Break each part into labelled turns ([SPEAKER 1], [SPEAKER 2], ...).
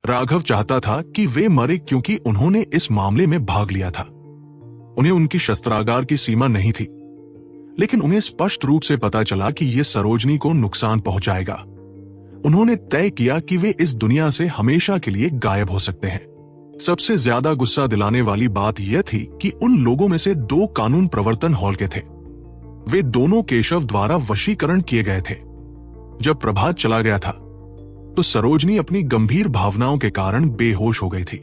[SPEAKER 1] राघव चाहता था कि वे मरे क्योंकि उन्होंने इस मामले में भाग लिया था। उन्हें उनकी शस्त्रागार की सीमा नहीं थी, लेकिन उन्हें स्पष्ट रूप से पता चला कि यह सरोजनी को नुकसान पहुंचाएगा। उन्होंने तय किया कि वे इस दुनिया से हमेशा के लिए गायब हो सकते हैं। सबसे ज्यादा गुस्सा दिलाने वाली बात यह थी कि उन लोगों में से 2 कानून प्रवर्तन हॉल के थे। वे दोनों केशव द्वारा वशीकरण किए गए थे। जब प्रभात चला गया था तो सरोजनी अपनी गंभीर भावनाओं के कारण बेहोश हो गई थी।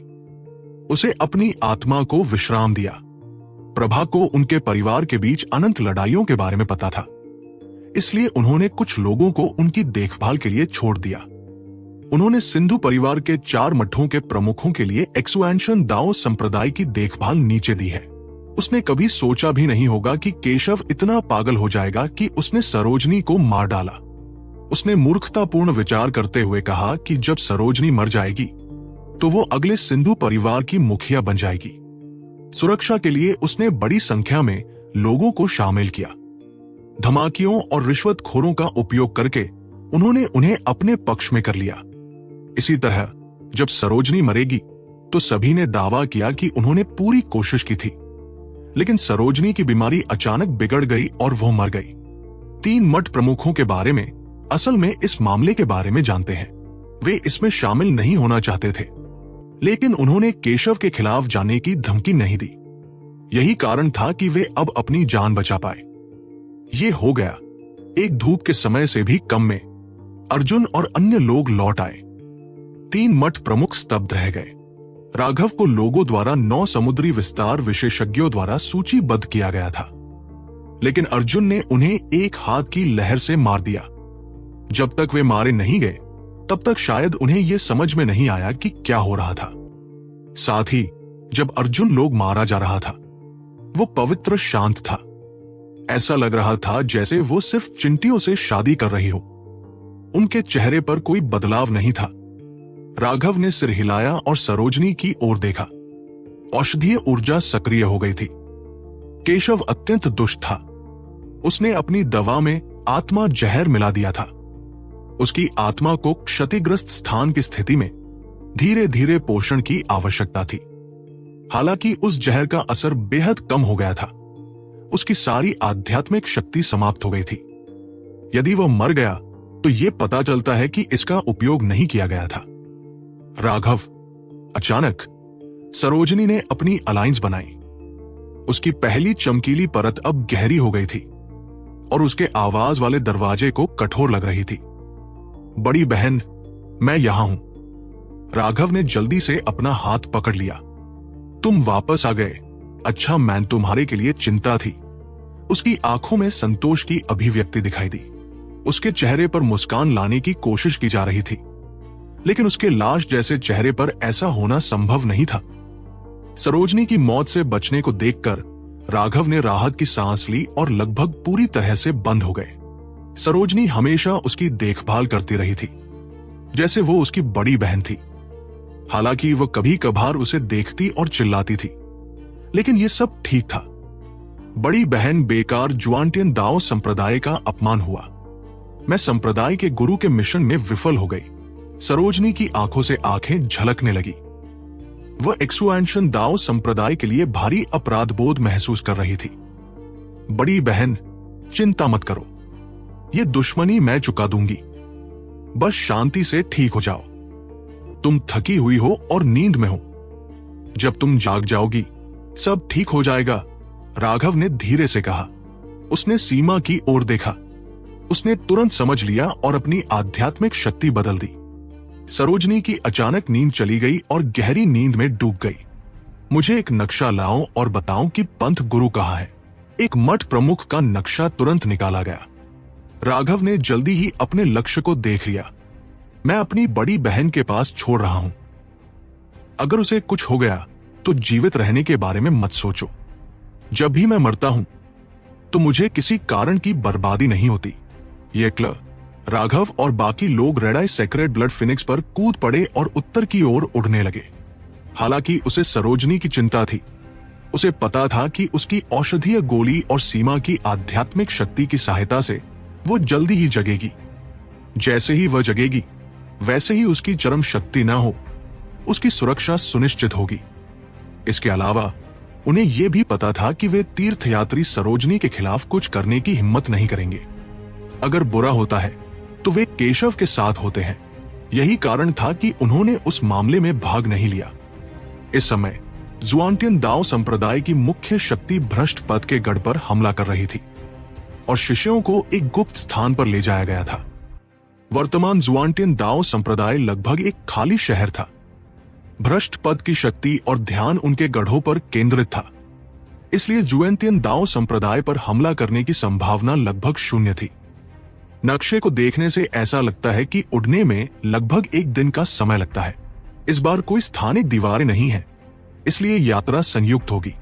[SPEAKER 1] उसे अपनी आत्मा को विश्राम दिया। प्रभा को उनके परिवार के बीच अनंत लड़ाइयों के बारे में पता था, इसलिए उन्होंने कुछ लोगों को उनकी देखभाल के लिए छोड़ दिया। उन्होंने सिंधु परिवार के 4 मठों के प्रमुखों के लिए एक्सुएंशन दाओ संप्रदाय की देखभाल नीचे दी है। उसने कभी सोचा भी नहीं होगा कि केशव इतना पागल हो जाएगा कि उसने सरोजनी को मार डाला। उसने मूर्खतापूर्ण विचार करते हुए कहा कि जब सरोजनी मर जाएगी तो वो अगले सिंधु परिवार की मुखिया बन जाएगी। सुरक्षा के लिए उसने बड़ी संख्या में लोगों को शामिल किया। धमाकियों और रिश्वतखोरों का उपयोग करके उन्होंने उन्हें अपने पक्ष में कर लिया। इसी तरह जब सरोजनी मरेगी तो सभी ने दावा किया कि उन्होंने पूरी कोशिश की थी, लेकिन सरोजनी की बीमारी अचानक बिगड़ गई और वो मर गई। 3 मठ प्रमुखों के बारे में असल में इस मामले के बारे में जानते हैं। वे इसमें शामिल नहीं होना चाहते थे, लेकिन उन्होंने केशव के खिलाफ जाने की धमकी नहीं दी। यही कारण था कि वे अब अपनी जान बचा पाए। ये हो गया। एक धूप के समय से भी कम में अर्जुन और अन्य लोग लौट आए। 3 मठ प्रमुख स्तब्ध रह गए। राघव को लोगों द्वारा 9 समुद्री विस्तार विशेषज्ञों द्वारा सूचीबद्ध किया गया था, लेकिन अर्जुन ने उन्हें एक हाथ की लहर से मार दिया। जब तक वे मारे नहीं गए तब तक शायद उन्हें यह समझ में नहीं आया कि क्या हो रहा था। साथ ही जब अर्जुन लोग मारा जा रहा था वो पवित्र शांत था। ऐसा लग रहा था जैसे वो सिर्फ चिंटियों से शादी कर रही हो। उनके चेहरे पर कोई बदलाव नहीं था। राघव ने सिर हिलाया और सरोजनी की ओर देखा। औषधीय ऊर्जा सक्रिय हो गई थी। केशव अत्यंत दुष्ट था। उसने अपनी दवा में आत्मा जहर मिला दिया था। उसकी आत्मा को क्षतिग्रस्त स्थान की स्थिति में धीरे धीरे पोषण की आवश्यकता थी। हालांकि उस जहर का असर बेहद कम हो गया था। उसकी सारी आध्यात्मिक शक्ति समाप्त हो गई थी। यदि वह मर गया तो यह पता चलता है कि इसका उपयोग नहीं किया गया था। राघव, अचानक सरोजनी ने अपनी अलायंस बनाई। उसकी पहली चमकीली परत अब गहरी हो गई थी और उसके आवाज वाले दरवाजे को कठोर लग रही थी। बड़ी बहन, मैं यहां हूं। राघव ने जल्दी से अपना हाथ पकड़ लिया। तुम वापस आ गए। अच्छा, मैं तुम्हारे के लिए चिंता थी। उसकी आंखों में संतोष की अभिव्यक्ति दिखाई दी। उसके चेहरे पर मुस्कान लाने की कोशिश की जा रही थी, लेकिन उसके लाश जैसे चेहरे पर ऐसा होना संभव नहीं था। सरोजनी की मौत से बचने को देखकर राघव ने राहत की सांस ली और लगभग पूरी तरह से बंद हो गए। सरोजनी हमेशा उसकी देखभाल करती रही थी, जैसे वो उसकी बड़ी बहन थी। हालांकि वो कभी कभार उसे देखती और चिल्लाती थी, लेकिन ये सब ठीक था। बड़ी बहन बेकार जुआंटियन दाओ संप्रदाय का अपमान हुआ। मैं संप्रदाय के गुरु के मिशन में विफल हो गई। सरोजनी की आंखों से आंखें झलकने लगी। वह एक्सुएंशन दाओ संप्रदाय के लिए भारी अपराध बोध महसूस कर रही थी। बड़ी बहन, चिंता मत करो। ये दुश्मनी मैं चुका दूंगी। बस शांति से ठीक हो जाओ। तुम थकी हुई हो और नींद में हो। जब तुम जाग जाओगी सब ठीक हो जाएगा, राघव ने धीरे से कहा। उसने सीमा की ओर देखा। उसने तुरंत समझ लिया और अपनी आध्यात्मिक शक्ति बदल दी। सरोजनी की अचानक नींद चली गई और गहरी नींद में डूब गई। मुझे एक नक्शा लाओ और बताओ कि पंथ गुरु कहाँ है। एक मठ प्रमुख का नक्शा तुरंत निकाला गया। राघव ने जल्दी ही अपने लक्ष्य को देख लिया। मैं अपनी बड़ी बहन के पास छोड़ रहा हूं। अगर उसे कुछ हो गया तो जीवित रहने के बारे में मत सोचो। जब भी मैं मरता हूं तो मुझे किसी कारण की बर्बादी नहीं होती। ये राघव और बाकी लोग रेड आई सेक्रेड ब्लड फिनिक्स पर कूद पड़े और उत्तर की ओर उड़ने लगे। हालांकि उसे सरोजनी की चिंता थी। उसे पता था कि उसकी औषधीय गोली और सीमा की आध्यात्मिक शक्ति की सहायता से वो जल्दी ही जगेगी। जैसे ही वह जगेगी वैसे ही उसकी चरम शक्ति न हो उसकी सुरक्षा सुनिश्चित होगी। इसके अलावा उन्हें यह भी पता था कि वे तीर्थयात्री सरोजनी के खिलाफ कुछ करने की हिम्मत नहीं करेंगे। अगर बुरा होता है तो वे केशव के साथ होते हैं। यही कारण था कि उन्होंने उस मामले में भाग नहीं लिया। इस समय जुआनटियन दाओ संप्रदाय की मुख्य शक्ति भ्रष्ट पद के गढ़ पर हमला कर रही थी और शिष्यों को एक गुप्त स्थान पर ले जाया गया था। वर्तमान जुआनटियन दाओ संप्रदाय लगभग एक खाली शहर था। भ्रष्ट पद की शक्ति और ध्यान उनके गढ़ों पर केंद्रित था, इसलिए जुएंतियन दाओ संप्रदाय पर हमला करने की संभावना लगभग शून्य थी। नक्शे को देखने से ऐसा लगता है कि उड़ने में लगभग एक दिन का समय लगता है। इस बार कोई स्थानिक दीवारें नहीं है, इसलिए यात्रा संयुक्त होगी।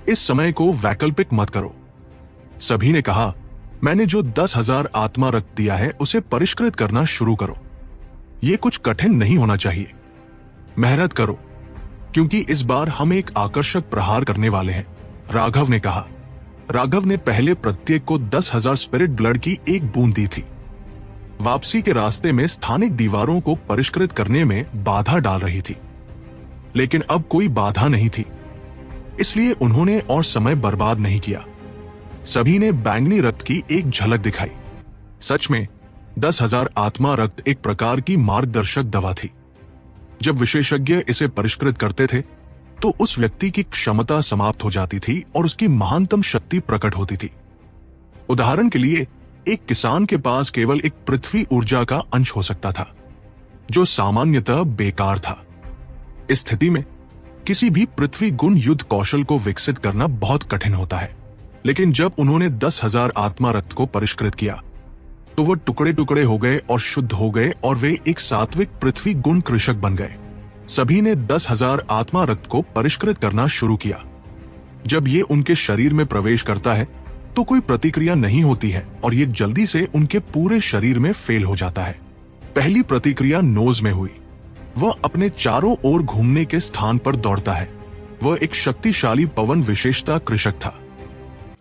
[SPEAKER 1] इस समय को वैकल्पिक मत करो। सभी ने कहा, मैंने जो 10,000 आत्मा रक्त दिया है उसे परिष्कृत करना शुरू करो। यह कुछ कठिन नहीं होना चाहिए। मेहनत करो, क्योंकि इस बार हम एक आकर्षक प्रहार करने वाले हैं, राघव ने कहा। राघव ने पहले प्रत्येक को 10,000 स्पिरिट ब्लड की एक बूंद दी थी। वापसी के रास्ते में स्थानिक दीवारों को परिष्कृत करने में बाधा डाल रही थी, लेकिन अब कोई बाधा नहीं थी, इसलिए उन्होंने और समय बर्बाद नहीं किया। सभी ने बैंगनी रक्त की एक झलक दिखाई। सच में 10,000 आत्मा रक्त एक प्रकार की मार्गदर्शक दवा थी। जब विशेषज्ञ इसे परिष्कृत करते थे तो उस व्यक्ति की क्षमता समाप्त हो जाती थी और उसकी महानतम शक्ति प्रकट होती थी। उदाहरण के लिए, एक किसान के पास केवल एक पृथ्वी ऊर्जा का अंश हो सकता था, जो सामान्यतः बेकार था। इस स्थिति में किसी भी पृथ्वी गुण युद्ध कौशल को विकसित करना बहुत कठिन होता है। लेकिन जब उन्होंने 10,000 आत्मा रक्त को परिष्कृत किया तो वह टुकड़े टुकड़े हो गए और शुद्ध हो गए और वे एक सात्विक पृथ्वी गुण कृषक बन गए। सभी ने 10,000 आत्मा रक्त को परिष्कृत करना शुरू किया। जब ये उनके शरीर में प्रवेश करता है तो कोई प्रतिक्रिया नहीं होती है और ये जल्दी से उनके पूरे शरीर में फेल हो जाता है। पहली प्रतिक्रिया नोज में हुई। वह अपने चारों ओर घूमने के स्थान पर दौड़ता है। वह एक शक्तिशाली पवन विशेषता कृषक था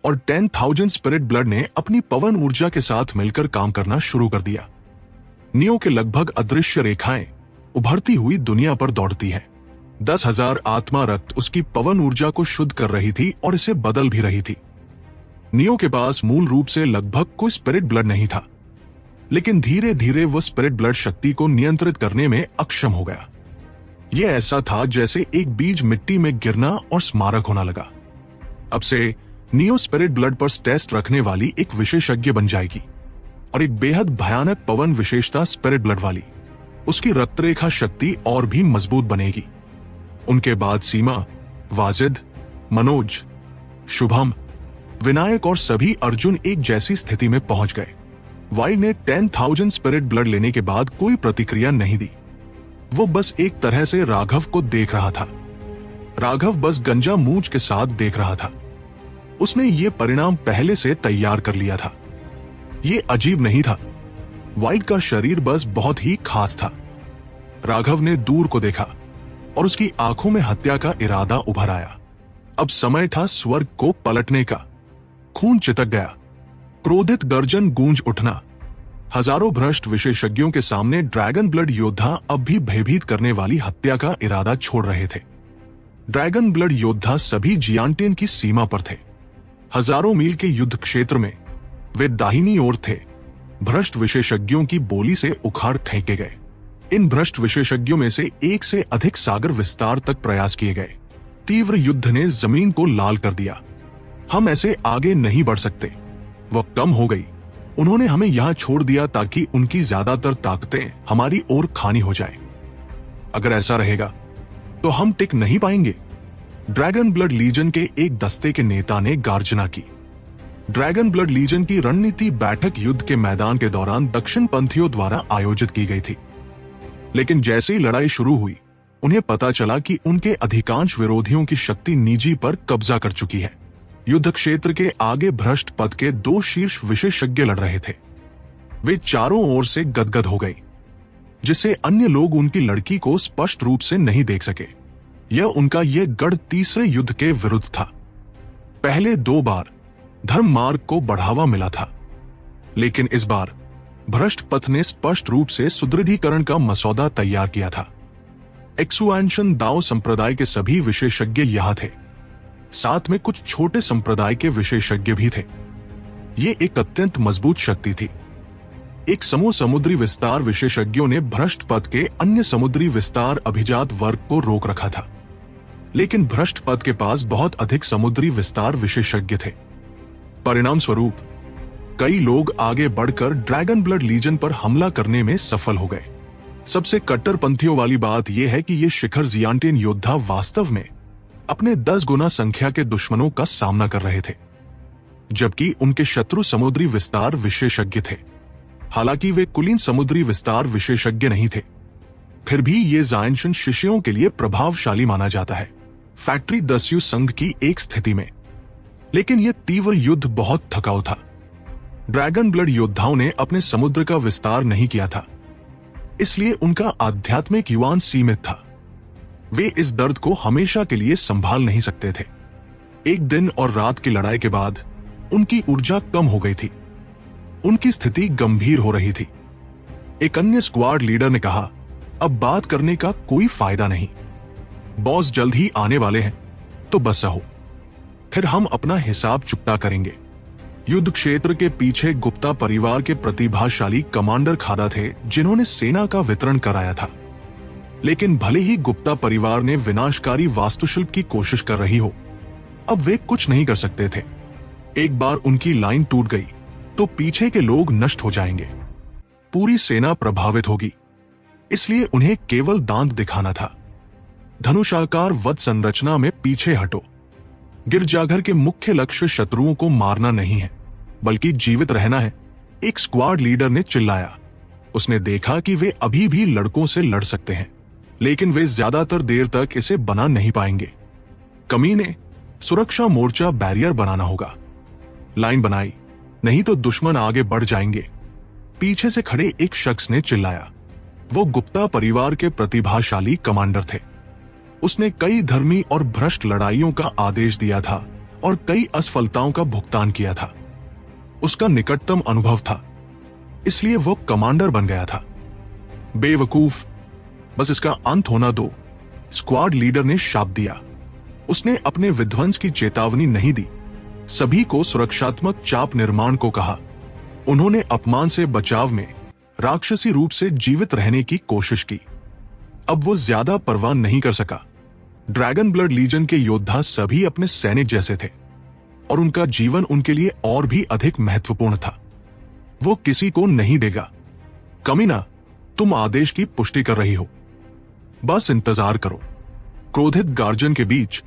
[SPEAKER 1] और 10,000 स्पिरिट ब्लड ने अपनी पवन ऊर्जा के साथ मिलकर काम करना शुरू कर दिया। नियो के लगभग अदृश्य रेखाएं उभरती हुई दुनिया पर दौड़ती हैं। 10,000 आत्मा रक्त उसकी पवन ऊर्जा को शुद्ध कर रही थी और इसे बदल भी रही थी। नियो के पास मूल रूप से लगभग कोई स्पिरिट ब्लड नहीं था, लेकिन धीरे धीरे वह स्पिरिट ब्लड शक्ति को नियंत्रित करने में अक्षम हो गया। यह ऐसा था जैसे एक बीज मिट्टी में गिरना और स्मारक होना लगा। अब से नियो स्पिरिट ब्लड पर टेस्ट रखने वाली एक विशेषज्ञ बन जाएगी और एक बेहद भयानक पवन विशेषता स्पिरिट ब्लड वाली। उसकी रक्तरेखा शक्ति और भी मजबूत बनेगी। उनके बाद सीमा, वाजिद, मनोज, शुभम, विनायक और सभी अर्जुन एक जैसी स्थिति में पहुंच गए। वाई ने 10,000 स्पिरिट ब्लड लेने के बाद कोई प्रतिक्रिया नहीं दी। वो बस एक तरह से राघव को देख रहा था। राघव बस गंजा मूंछ के साथ देख रहा था। उसने ये परिणाम पहले से तैयार कर लिया था। ये अजीब नहीं था। वाइट का शरीर बस बहुत ही खास था। राघव ने दूर को देखा और उसकी आंखों में हत्या का इरादा उभर आया। अब समय था स्वर्ग को पलटने का। खून चितक गया। क्रोधित गर्जन गूंज उठना। हजारों भ्रष्ट विशेषज्ञों के सामने ड्रैगन ब्लड योद्धा अब भी भयभीत करने वाली हत्या का इरादा छोड़ रहे थे। ड्रैगन ब्लड योद्धा सभी जियांटियन की सीमा पर थे। हजारों मील के युद्ध क्षेत्र में वे दाहिनी ओर थे। भ्रष्ट विशेषज्ञों की बोली से उखाड़ फेंके गए। इन भ्रष्ट विशेषज्ञों में से एक से अधिक सागर विस्तार तक प्रयास किए गए। तीव्र युद्ध ने जमीन को लाल कर दिया। हम ऐसे आगे नहीं बढ़ सकते। वह कम हो गई। उन्होंने हमें यहां छोड़ दिया ताकि उनकी ज्यादातर ताकतें हमारी ओर खानी हो जाए। अगर ऐसा रहेगा तो हम टिक नहीं पाएंगे। ड्रैगन ब्लड लीजन के एक दस्ते के नेता ने गर्जना की। ड्रैगन ब्लड लीजन की रणनीति बैठक युद्ध के मैदान के दौरान दक्षिण पंथियों द्वारा आयोजित की गई थी। लेकिन जैसे ही लड़ाई शुरू हुई, उन्हें पता चला कि उनके अधिकांश विरोधियों की शक्ति निजी पर कब्जा कर चुकी है। युद्ध क्षेत्र के आगे भ्रष्ट पद के 2 शीर्ष विशेषज्ञ लड़ रहे थे। वे चारों ओर से गदगद हो गई, जिससे अन्य लोग उनकी लड़की को स्पष्ट रूप से नहीं देख सके। उनका यह गढ़ तीसरे युद्ध के विरुद्ध था। पहले 2 बार धर्म मार्ग को बढ़ावा मिला था, लेकिन इस बार भ्रष्ट पथ ने स्पष्ट रूप से सुदृढ़ीकरण का मसौदा तैयार किया था। एक्सुएंशन दाओ संप्रदाय के सभी विशेषज्ञ यहां थे। साथ में कुछ छोटे संप्रदाय के विशेषज्ञ भी थे। ये एक अत्यंत मजबूत शक्ति थी। एक समूह समुद्री विस्तार विशेषज्ञों ने भ्रष्ट पथ के अन्य समुद्री विस्तार अभिजात वर्ग को रोक रखा था, लेकिन भ्रष्ट पथ के पास बहुत अधिक समुद्री विस्तार विशेषज्ञ थे। परिणाम स्वरूप कई लोग आगे बढ़कर ड्रैगन ब्लड लीजन पर हमला करने में सफल हो गए। सबसे कट्टरपंथियों वाली बात यह है कि ये शिखर जियांटियन योद्धा वास्तव में अपने 10 गुना संख्या के दुश्मनों का सामना कर रहे थे, जबकि उनके शत्रु समुद्री विस्तार विशेषज्ञ थे। हालांकि वे कुलीन समुद्री विस्तार विशेषज्ञ नहीं थे, फिर भी ये जायंशन शिष्यों के लिए प्रभावशाली माना जाता है फैक्ट्री 10 संघ की एक स्थिति में। लेकिन यह तीव्र युद्ध बहुत थकाऊ था। ड्रैगन ब्लड योद्धाओं ने अपने समुद्र का विस्तार नहीं किया था, इसलिए उनका आध्यात्मिक युवान सीमित था। वे इस दर्द को हमेशा के लिए संभाल नहीं सकते थे। एक दिन और रात की लड़ाई के बाद उनकी ऊर्जा कम हो गई थी। उनकी स्थिति गंभीर हो रही थी। एक अन्य स्क्वाड लीडर ने कहा, अब बात करने का कोई फायदा नहीं, बॉस जल्द ही आने वाले हैं, तो बस रहो, फिर हम अपना हिसाब चुकता करेंगे। युद्ध क्षेत्र के पीछे गुप्ता परिवार के प्रतिभाशाली कमांडर खादा थे, जिन्होंने सेना का वितरण कराया था। लेकिन भले ही गुप्ता परिवार ने विनाशकारी वास्तुशिल्प की कोशिश कर रही हो, अब वे कुछ नहीं कर सकते थे। एक बार उनकी लाइन टूट गई तो पीछे के लोग नष्ट हो जाएंगे, पूरी सेना प्रभावित होगी। इसलिए उन्हें केवल दांत दिखाना था। धनुषाकार वध संरचना में पीछे हटो। गिरजाघर के मुख्य लक्ष्य शत्रुओं को मारना नहीं है, बल्कि जीवित रहना है, एक स्क्वाड लीडर ने चिल्लाया। उसने देखा कि वे अभी भी लड़कों से लड़ सकते हैं, लेकिन वे ज्यादातर देर तक इसे बना नहीं पाएंगे। कमीने, सुरक्षा मोर्चा बैरियर बनाना होगा। लाइन बनाई, नहीं तो दुश्मन आगे बढ़ जाएंगे, पीछे से खड़े एक शख्स ने चिल्लाया। वो गुप्ता परिवार के प्रतिभाशाली कमांडर थे। उसने कई धर्मी और भ्रष्ट लड़ाइयों का आदेश दिया था और कई असफलताओं का भुगतान किया था। उसका निकटतम अनुभव था, इसलिए वो कमांडर बन गया था। बेवकूफ, बस इसका अंत होना दो, स्क्वाड लीडर ने शाप दिया। उसने अपने विध्वंस की चेतावनी नहीं दी, सभी को सुरक्षात्मक चाप निर्माण को कहा। उन्होंने अपमान से बचाव में राक्षसी रूप से जीवित रहने की कोशिश की। अब वो ज्यादा परवाह नहीं कर सका। ड्रैगन ब्लड लीजन के योद्धा सभी अपने सैनिक जैसे थे और उनका जीवन उनके लिए और भी अधिक महत्वपूर्ण था। वो किसी को नहीं देगा। कमीना, तुम आदेश की पुष्टि कर रही हो, बस इंतजार करो। क्रोधित गार्जन के बीच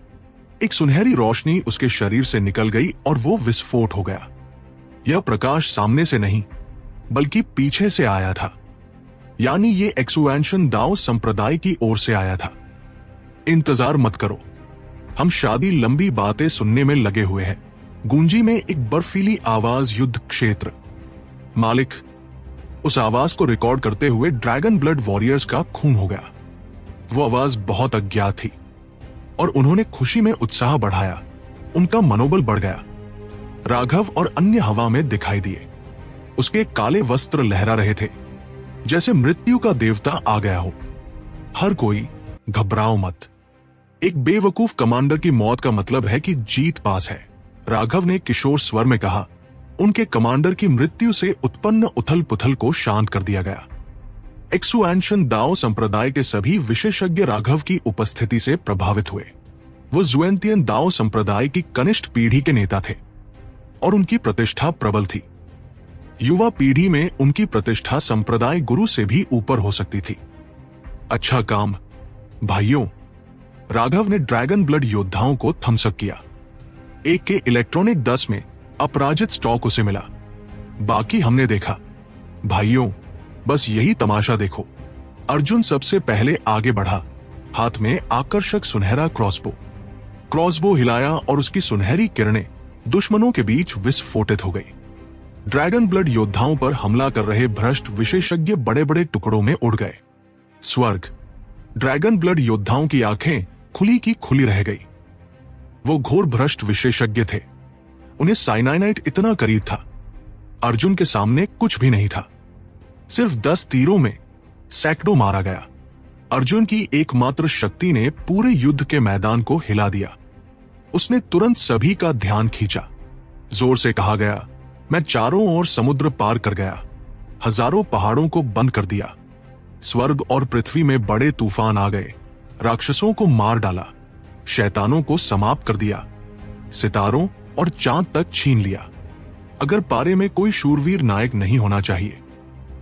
[SPEAKER 1] एक सुनहरी रोशनी उसके शरीर से निकल गई और वो विस्फोट हो गया। यह प्रकाश सामने से नहीं, बल्कि पीछे से आया था, यानी ये एक्सुएंशन दाओ संप्रदाय की ओर से आया था। इंतजार मत करो, हम शादी लंबी बातें सुनने में लगे हुए हैं। गूंजी में एक बर्फीली आवाज, युद्ध क्षेत्र। मालिक, उस आवाज को रिकॉर्ड करते हुए ड्रैगन ब्लड वॉरियर्स का खून हो गया। वो आवाज बहुत अज्ञात थी और उन्होंने खुशी में उत्साह बढ़ाया। उनका मनोबल बढ़ गया। राघव और अन्य हवा में दिखाई दिए। उसके काले वस्त्र लहरा रहे थे, जैसे मृत्यु का देवता आ गया हो। हर कोई घबराओ मत, एक बेवकूफ कमांडर की मौत का मतलब है कि जीत पास है, राघव ने किशोर स्वर में कहा। उनके कमांडर की मृत्यु से उत्पन्न उथल पुथल को शांत कर दिया गया। एक्सुएंशन दाओ संप्रदाय के सभी विशेषज्ञ राघव की उपस्थिति से प्रभावित हुए। वो जुएंतियन दाओ संप्रदाय की कनिष्ठ पीढ़ी के नेता थे और उनकी प्रतिष्ठा प्रबल थी। युवा पीढ़ी में उनकी प्रतिष्ठा संप्रदाय गुरु से भी ऊपर हो सकती थी। अच्छा काम भाइयों, राघव ने ड्रैगन ब्लड योद्धाओं को थम्स अप किया। एक के इलेक्ट्रॉनिक 10 में अपराजित स्टॉक उसे मिला। बाकी हमने देखा। भाइयों, बस यही तमाशा देखो। अर्जुन सबसे पहले आगे बढ़ा, हाथ में आकर्षक सुनहरा क्रॉसबो। क्रॉसबो हिलाया और उसकी सुनहरी किरणें दुश्मनों के बीच विस्फोटित हो गई। ड्रैगन ब्लड योद्धाओं पर हमला कर रहे भ्रष्ट विशेषज्ञ बड़े बड़े टुकड़ों में उड़ गए। स्वर्ग, ड्रैगन ब्लड योद्धाओं की आंखें खुली की खुली रह गई। वो घोर भ्रष्ट विशेषज्ञ थे। उन्हें साइनाइनाइट इतना करीब था। अर्जुन के सामने कुछ भी नहीं था। सिर्फ 10 तीरों में सैकड़ों मारा गया। अर्जुन की एकमात्र शक्ति ने पूरे युद्ध के मैदान को हिला दिया। उसने तुरंत सभी का ध्यान खींचा। जोर से कहा गया, मैं चारों ओर समुद्र पार कर गया, हजारों पहाड़ों को बंद कर दिया, स्वर्ग और पृथ्वी में बड़े तूफान आ गए, राक्षसों को मार डाला, शैतानों को समाप्त कर दिया, सितारों और चांद तक छीन लिया। अगर पारे में कोई शूरवीर नायक नहीं होना चाहिए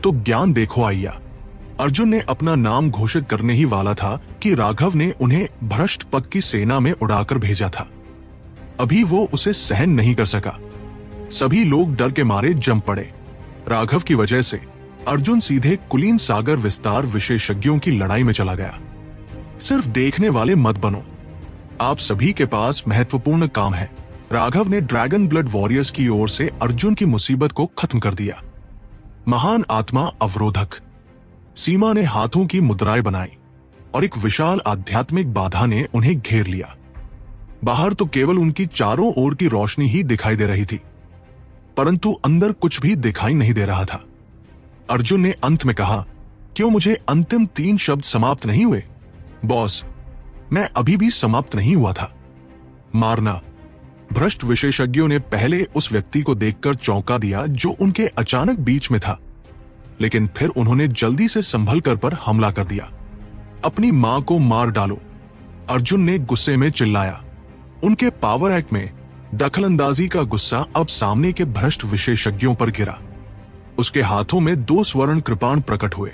[SPEAKER 1] तो ज्ञान देखो आइया। अर्जुन ने अपना नाम घोषित करने ही वाला था कि राघव ने उन्हें भ्रष्ट पद की सेना में उड़ाकर भेजा था। अभी वो उसे सहन नहीं कर सका। सभी लोग डर के मारे जम पड़े। राघव की वजह से अर्जुन सीधे कुलीन सागर विस्तार विशेषज्ञों की लड़ाई में चला गया। सिर्फ देखने वाले मत बनो, आप सभी के पास महत्वपूर्ण काम है। राघव ने ड्रैगन ब्लड वॉरियर्स की ओर से अर्जुन की मुसीबत को खत्म कर दिया। महान आत्मा अवरोधक सीमा ने हाथों की मुद्राएं बनाई और एक विशाल आध्यात्मिक बाधा ने उन्हें घेर लिया। बाहर तो केवल उनकी चारों ओर की रोशनी ही दिखाई दे रही थी, परंतु अंदर कुछ भी दिखाई नहीं दे रहा था। अर्जुन ने अंत में कहा, क्यों मुझे अंतिम 3 शब्द समाप्त नहीं हुए? बॉस, मैं अभी भी समाप्त नहीं हुआ था। मारना। भ्रष्ट विशेषज्ञों ने पहले उस व्यक्ति को देखकर चौंका दिया जो उनके अचानक बीच में था, लेकिन फिर उन्होंने जल्दी से संभल कर पर हमला कर दिया। अपनी मां को मार डालो, अर्जुन ने गुस्से में चिल्लाया। उनके पावर एक्ट में दखलंदाजी का गुस्सा अब सामने के भ्रष्ट विशेषज्ञों पर गिरा। उसके हाथों में 2 स्वर्ण कृपाण प्रकट हुए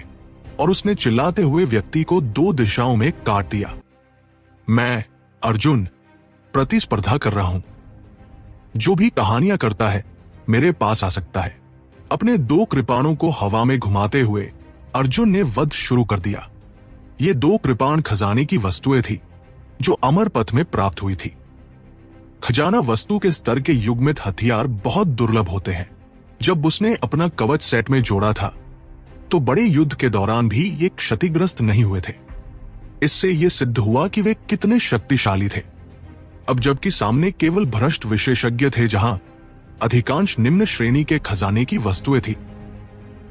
[SPEAKER 1] और उसने चिल्लाते हुए व्यक्ति को 2 दिशाओं में काट दिया। मैं अर्जुन प्रतिस्पर्धा कर रहा हूं। जो भी कहानियां करता है मेरे पास आ सकता है। अपने 2 कृपाणों को हवा में घुमाते हुए अर्जुन ने वध शुरू कर दिया। ये 2 कृपाण खजाने की वस्तुएं थी जो अमर पथ में प्राप्त हुई थी। खजाना वस्तु के स्तर के युग्मित हथियार बहुत दुर्लभ होते हैं। जब उसने अपना कवच सेट में जोड़ा था तो बड़े युद्ध के दौरान भी ये क्षतिग्रस्त नहीं हुए थे। इससे ये सिद्ध हुआ कि वे कितने शक्तिशाली थे। अब जबकि सामने केवल भ्रष्ट विशेषज्ञ थे, जहां अधिकांश निम्न श्रेणी के खजाने की वस्तुएं थी,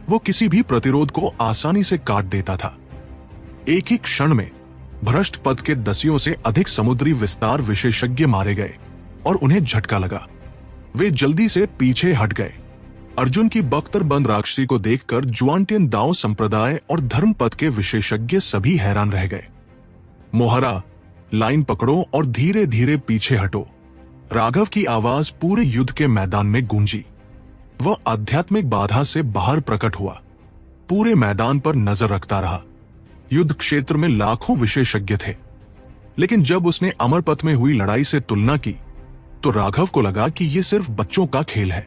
[SPEAKER 1] वो किसी भी प्रतिरोध को आसानी से काट देता था। एक ही क्षण में भ्रष्ट पद के 10 से अधिक समुद्री विस्तार विशेषज्ञ मारे गए और उन्हें झटका लगा। वे जल्दी से पीछे हट गए। अर्जुन की बख्तरबंद राक्षसी को देखकर जुआंटियन दाओ संप्रदाय और धर्मपद के विशेषज्ञ सभी हैरान रह गए। मोहरा, लाइन पकड़ो और धीरे धीरे पीछे हटो। राघव की आवाज पूरे युद्ध के मैदान में गूंजी। वह आध्यात्मिक बाधा से बाहर प्रकट हुआ। पूरे मैदान पर नजर रखता रहा। युद्ध क्षेत्र में लाखों विशेषज्ञ थे, लेकिन जब उसने अमरपथ में हुई लड़ाई से तुलना की तो राघव को लगा कि यह सिर्फ बच्चों का खेल है।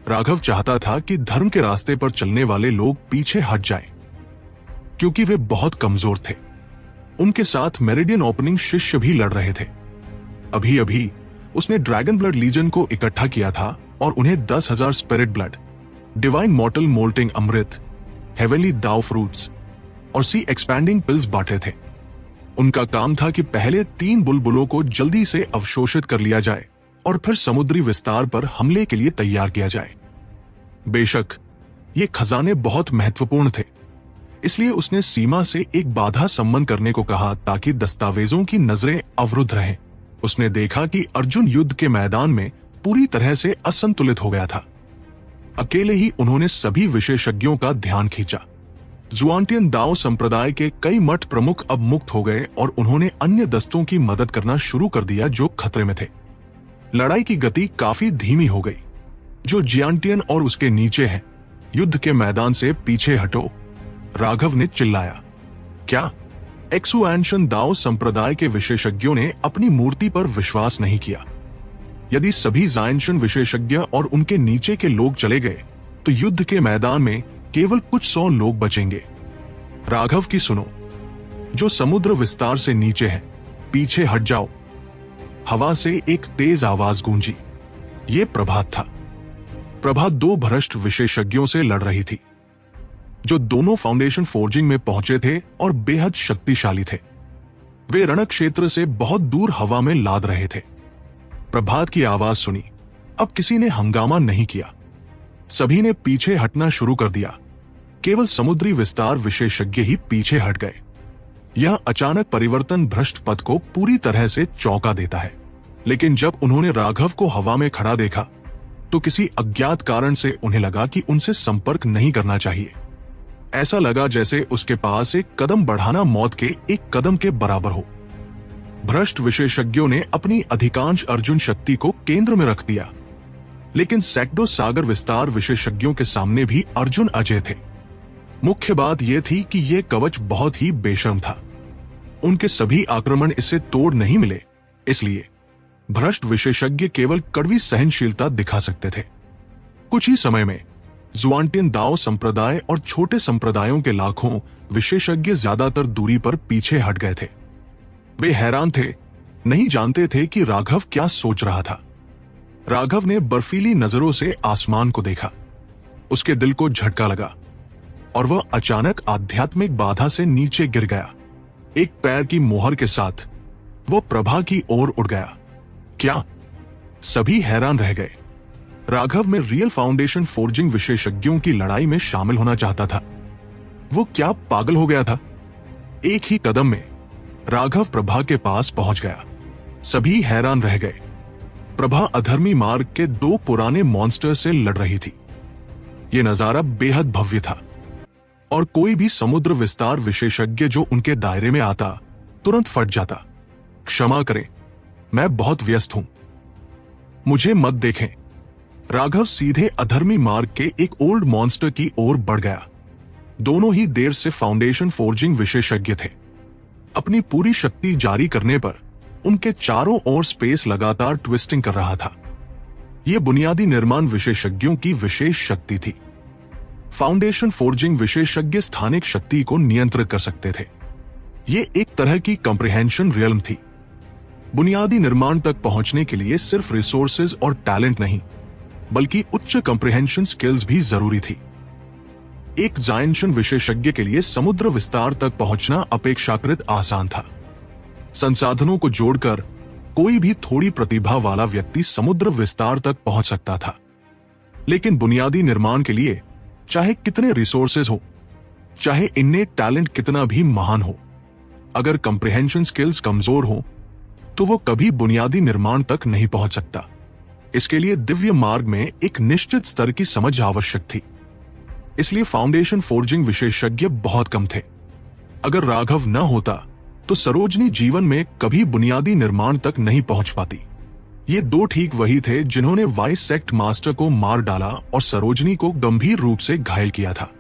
[SPEAKER 1] राघव चाहता था कि धर्म के रास्ते पर चलने वाले लोग पीछे हट जाएं, क्योंकि वे बहुत कमजोर थे। उनके साथ मेरिडियन ओपनिंग शिष्य भी लड़ रहे थे। अभी अभी उसने ड्रैगन ब्लड लीजन को इकट्ठा किया था और उन्हें 10,000 spirit blood, divine mortal moulting अमृत, हेवनली दाव फ्रूट्स और सी एक्सपैंडिंग पिल्स बांटे थे। उनका काम था कि पहले 3 बुलबुलों को जल्दी से अवशोषित कर लिया जाए और फिर समुद्री विस्तार पर हमले के लिए तैयार किया जाए। बेशक ये खजाने बहुत महत्वपूर्ण थे, इसलिए उसने सीमा से एक बाधा सम्मन करने को कहा ताकि दस्तावेजों की नजरें अवरुद्ध रहें। उसने देखा कि अर्जुन युद्ध के मैदान में पूरी तरह से असंतुलित हो गया था। अकेले ही उन्होंने सभी विशेषज्ञों का ध्यान खींचा। जुआंटियन दाओ संप्रदाय के कई मठ प्रमुख अब मुक्त हो गए और उन्होंने अन्य दस्तों की मदद करना शुरू कर दिया जो खतरे में थे। लड़ाई की गति काफी धीमी हो गई। जो जियांटियन और उसके नीचे हैं, युद्ध के मैदान से पीछे हटो, राघव ने चिल्लाया। क्या? एक्सुएंशन दाओ संप्रदाय के विशेषज्ञों ने अपनी मूर्ति पर विश्वास नहीं किया। यदि सभी जायंशन विशेषज्ञ और उनके नीचे के लोग चले गए तो युद्ध के मैदान में केवल कुछ 100 लोग बचेंगे। राघव की सुनो, जो समुद्र विस्तार से नीचे हैं, पीछे हट जाओ। हवा से एक तेज आवाज गूंजी। ये प्रभात था। प्रभात 2 भ्रष्ट विशेषज्ञों से लड़ रही थी, जो दोनों फाउंडेशन फोर्जिंग में पहुंचे थे और बेहद शक्तिशाली थे। वे रण क्षेत्र से बहुत दूर हवा में लाद रहे थे। प्रभात की आवाज सुनी। अब किसी ने हंगामा नहीं किया। सभी ने पीछे हटना शुरू कर दिया। केवल समुद्री विस्तार विशेषज्ञ ही पीछे हट गए। यह अचानक परिवर्तन भ्रष्ट पद को पूरी तरह से चौंका देता है। लेकिन जब उन्होंने राघव को हवा में खड़ा देखा तो किसी अज्ञात कारण से उन्हें लगा कि उनसे संपर्क नहीं करना चाहिए। ऐसा लगा जैसे उसके पास एक कदम बढ़ाना मौत के एक कदम के बराबर हो। भ्रष्ट विशेषज्ञों ने अपनी अधिकांश अर्जुन शक्ति को केंद्र में रख दिया, लेकिन सैकड़ों सागर विस्तार विशेषज्ञों के सामने भी अर्जुन अजय थे। मुख्य बात यह थी कि यह कवच बहुत ही बेशर्म था। उनके सभी आक्रमण इसे तोड़ नहीं मिले, इसलिए भ्रष्ट विशेषज्ञ केवल कड़वी सहनशीलता दिखा सकते थे। कुछ ही समय में जुआनटिन दाओ संप्रदाय और छोटे संप्रदायों के लाखों विशेषज्ञ ज्यादातर दूरी पर पीछे हट गए थे। वे हैरान थे, नहीं जानते थे कि राघव क्या सोच रहा था। राघव ने बर्फीली नजरों से आसमान को देखा। उसके दिल को झटका लगा और वह अचानक आध्यात्मिक बाधा से नीचे गिर गया। एक पैर की मोहर के साथ वो प्रभा की ओर उड़ गया। क्या? सभी हैरान रह गए। राघव में रियल फाउंडेशन फोर्जिंग विशेषज्ञों की लड़ाई में शामिल होना चाहता था। वो क्या पागल हो गया था? एक ही कदम में राघव प्रभा के पास पहुंच गया। सभी हैरान रह गए। प्रभा अधर्मी मार्ग के दो पुराने मॉन्स्टर से लड़ रही थी। यह नजारा बेहद भव्य था और कोई भी समुद्र विस्तार विशेषज्ञ जो उनके दायरे में आता तुरंत फट जाता। क्षमा करें, मैं बहुत व्यस्त हूं, मुझे मत देखें। राघव सीधे अधर्मी मार्ग के एक ओल्ड मॉन्स्टर की ओर बढ़ गया। दोनों ही देर से फाउंडेशन फोर्जिंग विशेषज्ञ थे। अपनी पूरी शक्ति जारी करने पर उनके चारों ओर स्पेस लगातार ट्विस्टिंग कर रहा था। यह बुनियादी निर्माण विशेषज्ञों की विशेष शक्ति थी। फाउंडेशन फोर्जिंग विशेषज्ञ स्थानिक शक्ति को नियंत्रित कर सकते थे। यह एक तरह की कंप्रिहेंशन रियल्म थी। बुनियादी निर्माण तक पहुंचने के लिए सिर्फ रिसोर्सेज और टैलेंट नहीं, बल्कि उच्च कंप्रिहेंशन स्किल्स भी जरूरी थी। एक जायंशन विशेषज्ञ के लिए समुद्र विस्तार तक पहुंचना अपेक्षाकृत आसान था। संसाधनों को जोड़कर कोई भी थोड़ी प्रतिभा वाला व्यक्ति समुद्र विस्तार तक पहुंच सकता था। लेकिन बुनियादी निर्माण के लिए चाहे कितने रिसोर्सेज हो, चाहे इन्नेट टैलेंट कितना भी महान हो, अगर कंप्रिहेंशन स्किल्स कमजोर हो तो वो कभी बुनियादी निर्माण तक नहीं पहुंच सकता। इसके लिए दिव्य मार्ग में एक निश्चित स्तर की समझ आवश्यक थी। इसलिए फाउंडेशन फोर्जिंग विशेषज्ञ बहुत कम थे। अगर राघव न होता तो सरोजनी जीवन में कभी बुनियादी निर्माण तक नहीं पहुंच पाती। ये दो ठीक वही थे जिन्होंने वाइस सेक्ट मास्टर को मार डाला और सरोजनी को गंभीर रूप से घायल किया था।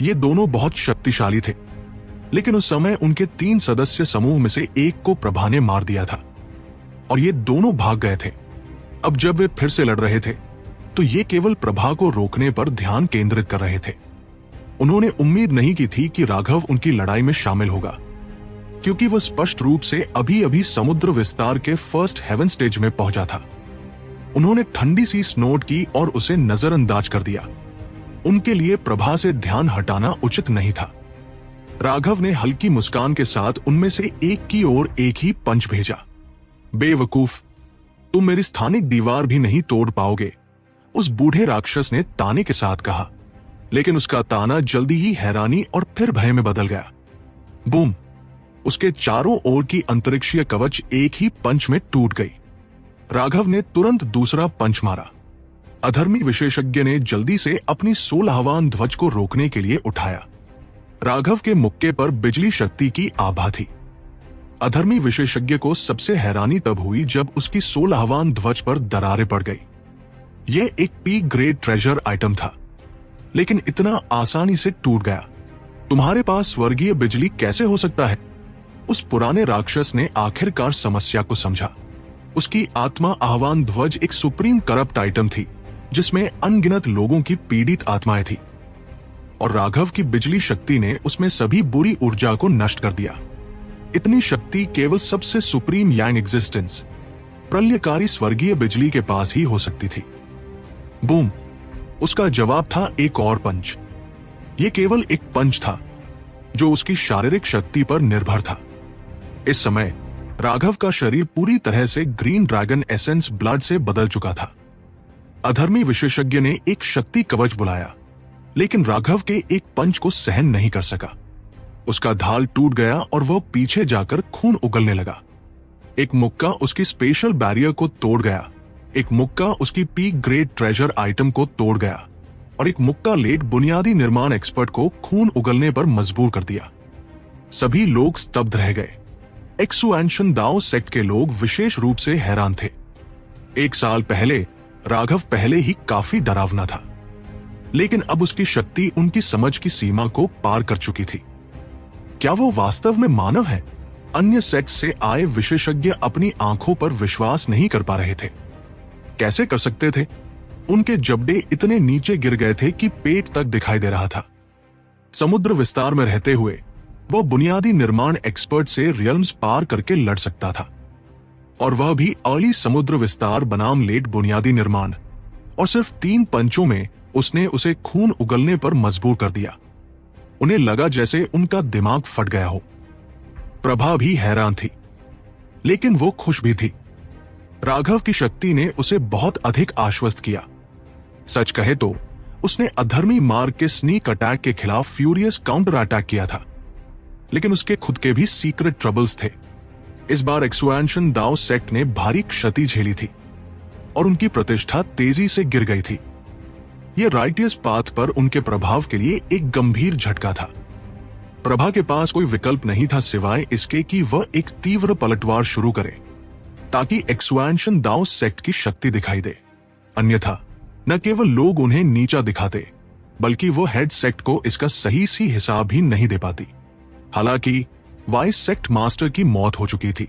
[SPEAKER 1] ये दोनों बहुत शक्तिशाली थे, लेकिन उस समय उनके 3 सदस्य समूह में से एक को प्रभा ने मार दिया था और ये दोनों भाग गए थे। अब जब वे फिर से लड़ रहे थे तो ये केवल प्रभा को रोकने पर ध्यान केंद्रित कर रहे थे। उन्होंने उम्मीद नहीं की थी कि राघव उनकी लड़ाई में शामिल होगा, क्योंकि वह स्पष्ट रूप से अभी अभी समुद्र विस्तार के फर्स्ट हेवन स्टेज में पहुंचा था। उन्होंने ठंडी सी स्नोट की और उसे नजरअंदाज कर दिया। उनके लिए प्रभा से ध्यान हटाना उचित नहीं था। राघव ने हल्की मुस्कान के साथ उनमें से एक की ओर एक ही पंच भेजा। बेवकूफ, तुम मेरी स्थानिक दीवार भी नहीं तोड़ पाओगे, उस बूढ़े राक्षस ने ताने के साथ कहा। लेकिन उसका ताना जल्दी ही हैरानी और फिर भय में बदल गया। बूम! उसके चारों ओर की अंतरिक्षीय कवच एक ही पंच में टूट गई। राघव ने तुरंत दूसरा पंच मारा। अधर्मी विशेषज्ञ ने जल्दी से अपनी 16वां ध्वज को रोकने के लिए उठाया। राघव के मुक्के पर बिजली शक्ति की आभा थी। अधर्मी विशेषज्ञ को सबसे हैरानी तब हुई जब उसकी 16वां ध्वज पर दरारें पड़ गई। यह एक पी ग्रेड ट्रेजर आइटम था, लेकिन इतना आसानी से टूट गया। तुम्हारे पास स्वर्गीय बिजली कैसे हो सकता है? उस पुराने राक्षस ने आखिरकार समस्या को समझा। उसकी आत्मा आह्वान ध्वज एक सुप्रीम करप्ट आइटम थी, जिसमें अनगिनत लोगों की पीड़ित आत्माएं थी, और राघव की बिजली शक्ति ने उसमें सभी बुरी ऊर्जा को नष्ट कर दिया। इतनी शक्ति केवल सबसे सुप्रीम यांग एग्जिस्टेंस, प्रलयकारी स्वर्गीय बिजली के पास ही हो सकती थी। बूम! उसका जवाब था एक और पंच। यह केवल एक पंच था जो उसकी शारीरिक शक्ति पर निर्भर था। इस समय राघव का शरीर पूरी तरह से ग्रीन ड्रैगन एसेंस ब्लड से बदल चुका था। अधर्मी विशेषज्ञ ने एक शक्ति कवच बुलाया, लेकिन राघव के एक पंच को सहन नहीं कर सका। उसका ढाल टूट गया और वह पीछे जाकर खून उगलने लगा। एक मुक्का उसकी स्पेशल बैरियर को तोड़ गया, एक मुक्का उसकी पीक ग्रेड ट्रेजर आइटम को तोड़ गया और एक मुक्का लेट बुनियादी निर्माण एक्सपर्ट को खून उगलने पर मजबूर कर दिया। सभी लोग स्तब्ध रह गए। एक्सुएंशन दाओ सेक्ट के लोग विशेष रूप से हैरान थे। 1 साल पहले राघव पहले ही काफी डरावना था, लेकिन अब उसकी शक्ति उनकी समझ की सीमा को पार कर चुकी थी। क्या वो वास्तव में मानव है? अन्य सेक्ट से आए विशेषज्ञ अपनी आंखों पर विश्वास नहीं कर पा रहे थे। कैसे कर सकते थे? उनके जबड़े इतने नीचे गिर गए थे कि पेट तक दिखाई दे रहा था। समुद्र विस्तार में रहते हुए वह बुनियादी निर्माण एक्सपर्ट से रियल्म्स पार करके लड़ सकता था, और वह भी अर्ली समुद्र विस्तार बनाम लेट बुनियादी निर्माण, और सिर्फ 3 पंचों में उसने उसे खून उगलने पर मजबूर कर दिया। उन्हें लगा जैसे उनका दिमाग फट गया हो। प्रभा भी हैरान थी, लेकिन वो खुश भी थी। राघव की शक्ति ने उसे बहुत अधिक आश्वस्त किया। सच कहे तो उसने अधर्मी मार्ग के स्नीक अटैक के खिलाफ फ्यूरियस काउंटर अटैक किया था, लेकिन उसके खुद के भी सीक्रेट ट्रबल्स थे। इस बार एक्सुएंशन दाओ सेक्ट ने भारी क्षति झेली थी और उनकी प्रतिष्ठा तेजी से गिर गई थी। यह राइटियस पाथ पर उनके प्रभाव के लिए एक गंभीर झटका था। प्रभा के पास कोई विकल्प नहीं था सिवाय इसके कि वह एक तीव्र पलटवार शुरू करे, ताकि एक्सुएंशन दाओ सेक्ट की शक्ति दिखाई दे। अन्यथा न केवल लोग उन्हें नीचा दिखाते, बल्कि वो हेड सेक्ट को इसका सही सी हिसाब भी नहीं दे पाती। हालांकि वाइस सेक्ट मास्टर की मौत हो चुकी थी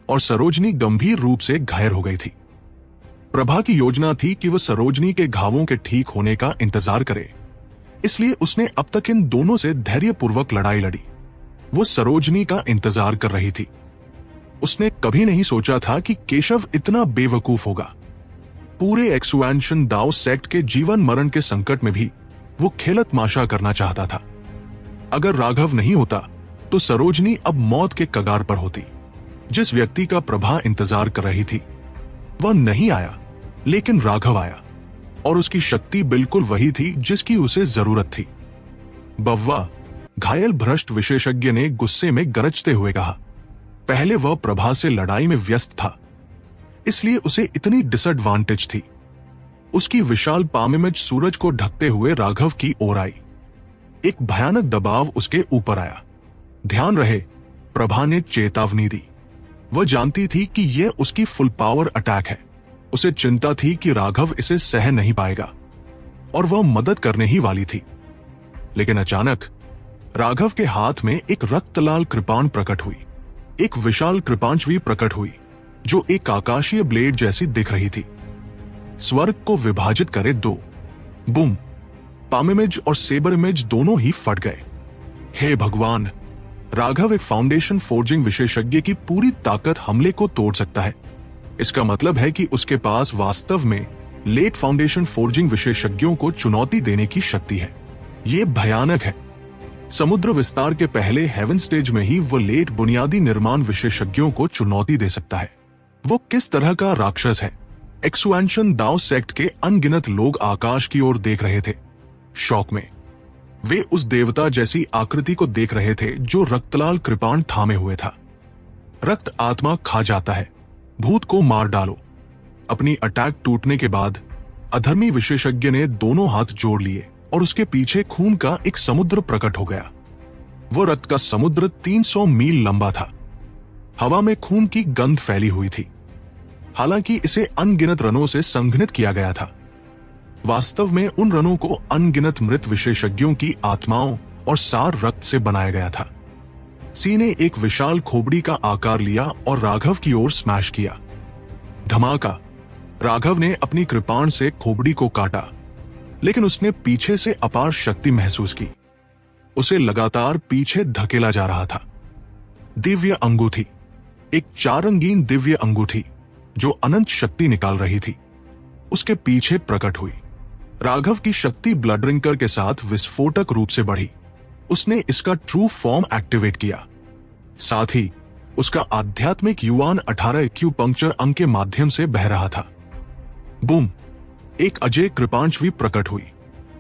[SPEAKER 1] और सरोजनी गंभीर रूप से घायल हो गई थी। प्रभा की योजना थी कि वह सरोजनी के घावों के ठीक होने का इंतजार करे, इसलिए उसने अब तक इन दोनों से धैर्यपूर्वक लड़ाई लड़ी। वो सरोजनी का इंतजार कर रही थी। उसने कभी नहीं सोचा था कि केशव इतना बेवकूफ होगा। पूरे एक्सुएंशन दाओ सेक्ट के जीवन मरण के संकट में भी वो खेलत तमाशा करना चाहता था। अगर राघव नहीं होता तो सरोजनी अब मौत के कगार पर होती। जिस व्यक्ति का प्रभा इंतजार कर रही थी वह नहीं आया, लेकिन राघव आया, और उसकी शक्ति बिल्कुल वही थी जिसकी उसे जरूरत थी। बव्वा, घायल भ्रष्ट विशेषज्ञ ने गुस्से में गरजते हुए कहा। पहले वह प्रभा से लड़ाई में व्यस्त था, इसलिए उसे इतनी डिसएडवांटेज थी। उसकी विशाल पामिमेज सूरज को ढकते हुए राघव की ओर आई। एक भयानक दबाव उसके ऊपर आया। ध्यान रहे, प्रभा ने चेतावनी दी। वह जानती थी कि यह उसकी फुल पावर अटैक है। उसे चिंता थी कि राघव इसे सह नहीं पाएगा और वह मदद करने ही वाली थी। लेकिन अचानक राघव के हाथ में एक रक्तलाल कृपाण प्रकट हुई। एक विशाल कृपांचवी प्रकट हुई जो एक आकाशीय ब्लेड जैसी दिख रही थी। स्वर्ग को विभाजित करे 2। बूम! पामिमेज और सेबर इमेज दोनों ही फट गए। हे भगवान! राघव एक फाउंडेशन फोर्जिंग विशेषज्ञ की पूरी ताकत हमले को तोड़ सकता है। इसका मतलब है कि उसके पास वास्तव में लेट फाउंडेशन फोर्जिंग विशेषज्ञों को चुनौती देने की शक्ति है। ये भयानक है। समुद्र विस्तार के पहले हेवन स्टेज में ही वो लेट बुनियादी निर्माण विशेषज्ञों को चुनौती दे सकता है। वो किस तरह का राक्षस है? एक्सुएंशन दाओ सेक्ट के अनगिनत लोग आकाश की ओर देख रहे थे, शौक में। वे उस देवता जैसी आकृति को देख रहे थे जो रक्तलाल कृपाण थामे हुए था। रक्त आत्मा खा जाता है, भूत को मार डालो। अपनी अटैक टूटने के बाद अधर्मी विशेषज्ञ ने दोनों हाथ जोड़ लिए और उसके पीछे खून का एक समुद्र प्रकट हो गया। वो रक्त का समुद्र 300 मील लंबा था। हवा में खून की गंध फैली हुई थी। हालांकि इसे अनगिनत रनों से संघनित किया गया था। वास्तव में उन रनों को अनगिनत मृत विशेषज्ञों की आत्माओं और सार रक्त से बनाया गया था। सी ने एक विशाल खोपड़ी का आकार लिया और राघव की ओर स्मैश किया। धमाका! राघव ने अपनी कृपाण से खोपड़ी को काटा, लेकिन उसने पीछे से अपार शक्ति महसूस की। उसे लगातार पीछे धकेला जा रहा था। दिव्य अंगूठी, एक 4 रंगीन दिव्य अंगूठी जो अनंत शक्ति निकाल रही थी, उसके पीछे प्रकट हुई। राघव की शक्ति ब्लड रिंकर के साथ विस्फोटक रूप से बढ़ी। उसने इसका ट्रू फॉर्म एक्टिवेट किया। साथ ही उसका आध्यात्मिक युवान 18 एक्यूपंक्चर अंग के माध्यम से बह रहा था। बूम! एक अजय कृपांचवी प्रकट हुई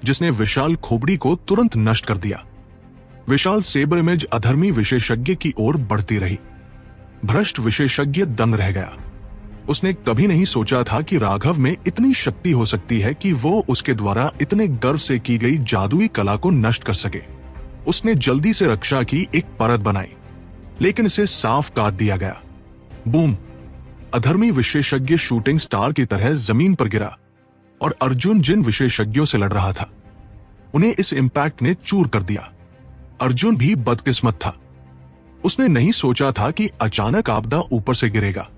[SPEAKER 1] जिसने विशाल खोपड़ी को तुरंत नष्ट कर दिया। विशाल सेबर इमेज अधर्मी विशेषज्ञ की ओर बढ़ती रही। भ्रष्ट विशेषज्ञ दंग रह गया। उसने कभी नहीं सोचा था कि राघव में इतनी शक्ति हो सकती है कि वो उसके द्वारा इतने गर्व से की गई जादुई कला को नष्ट कर सके। उसने जल्दी से रक्षा की एक परत बनाई, लेकिन इसे साफ काट दिया गया। बूम! अधर्मी विशेषज्ञ शूटिंग स्टार की तरह जमीन पर गिरा और अर्जुन जिन विशेषज्ञों से लड़ रहा था उन्हें इस इंपैक्ट ने चूर कर दिया। अर्जुन भी बदकिस्मत था। उसने नहीं सोचा था कि अचानक आपदा ऊपर से गिरेगा।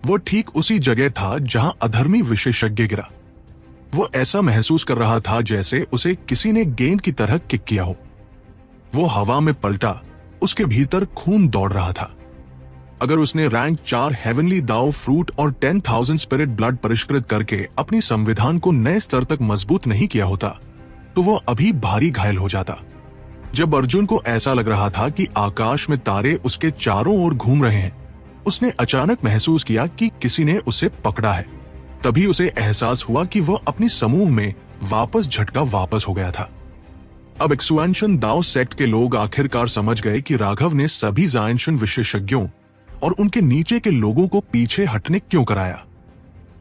[SPEAKER 1] वो ठीक उसी जगह था जहां अधर्मी विशेषज्ञ गिरा। वो ऐसा महसूस कर रहा था जैसे उसे किसी ने गेंद की तरह किक किया हो। वो हवा में पलटा, उसके भीतर खून दौड़ रहा था। अगर उसने रैंक 4 हेवनली दाओ फ्रूट और 10,000 स्पिरिट ब्लड परिष्कृत करके अपनी संविधान को नए स्तर तक मजबूत नहीं किया होता तो वो अभी भारी घायल हो जाता। जब अर्जुन को ऐसा लग रहा था कि आकाश में तारे उसके चारों ओर घूम रहे हैं, उसने अचानक महसूस किया कि किसी ने उसे पकड़ा है। तभी उसे एहसास हुआ कि वह अपनी समूह में वापस झटका वापस हो गया था। अब एक्सुएंशन दाओ सेक्ट के लोग आखिरकार समझ गए कि राघव ने सभी जायंशन विशेषज्ञों और उनके नीचे के लोगों को पीछे हटने क्यों कराया।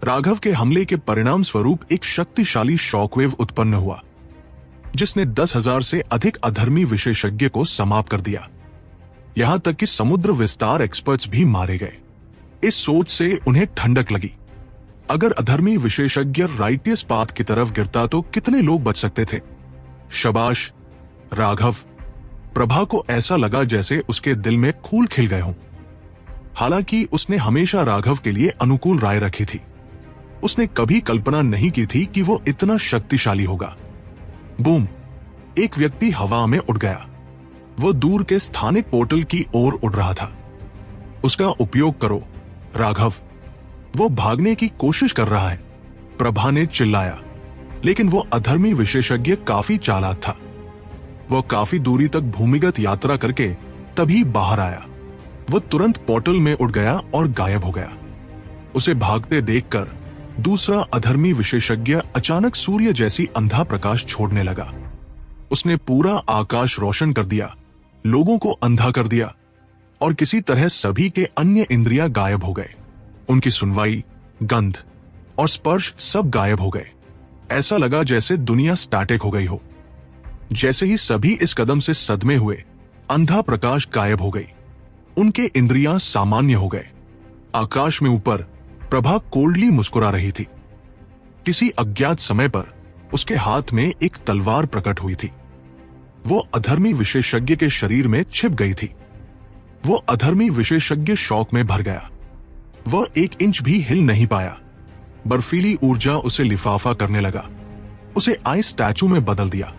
[SPEAKER 1] राघव के हमले के परिणाम स्वरूप एक शक्तिशाली शॉकवेव उत्पन्न हुआ, जिसने 10,000 से अधिक अधर्मी विशेषज्ञ को समाप्त कर दिया। यहां तक कि समुद्र विस्तार एक्सपर्ट्स भी मारे गए। इस सोच से उन्हें ठंडक लगी। अगर अधर्मी विशेषज्ञ राइटियस पाथ की तरफ गिरता तो कितने लोग बच सकते थे। शाबाश राघव! प्रभा को ऐसा लगा जैसे उसके दिल में फूल खिल गए हों। हालांकि उसने हमेशा राघव के लिए अनुकूल राय रखी थी। उसने कभी कल्पना नहीं की थी कि वो इतना शक्तिशाली होगा। बूम! एक व्यक्ति हवा में उड़ गया। वो दूर के स्थानिक पोर्टल की ओर उड़ रहा था। उसका उपयोग करो राघव, वो भागने की कोशिश कर रहा है, प्रभा ने चिल्लाया। लेकिन वो अधर्मी विशेषज्ञ काफी चालाक था। वो काफी दूरी तक भूमिगत यात्रा करके तभी बाहर आया। वो तुरंत पोर्टल में उड़ गया और गायब हो गया। उसे भागते देखकर दूसरा अधर्मी विशेषज्ञ अचानक सूर्य जैसी अंधा प्रकाश छोड़ने लगा। उसने पूरा आकाश रोशन कर दिया, लोगों को अंधा कर दिया और किसी तरह सभी के अन्य इंद्रियां गायब हो गए। उनकी सुनवाई, गंध और स्पर्श सब गायब हो गए। ऐसा लगा जैसे दुनिया स्टैटिक हो गई हो। जैसे ही सभी इस कदम से सदमे हुए, अंधा प्रकाश गायब हो गई। उनके इंद्रियां सामान्य हो गए। आकाश में ऊपर प्रभा कोल्डली मुस्कुरा रही थी। किसी अज्ञात समय पर उसके हाथ में एक तलवार प्रकट हुई थी। वो अधर्मी विशेषज्ञ के शरीर में छिप गई थी। वो अधर्मी विशेषज्ञ शौक में भर गया। वह 1 इंच भी हिल नहीं पाया। बर्फीली ऊर्जा उसे लिफाफा करने लगा, उसे आइस स्टैचू में बदल दिया।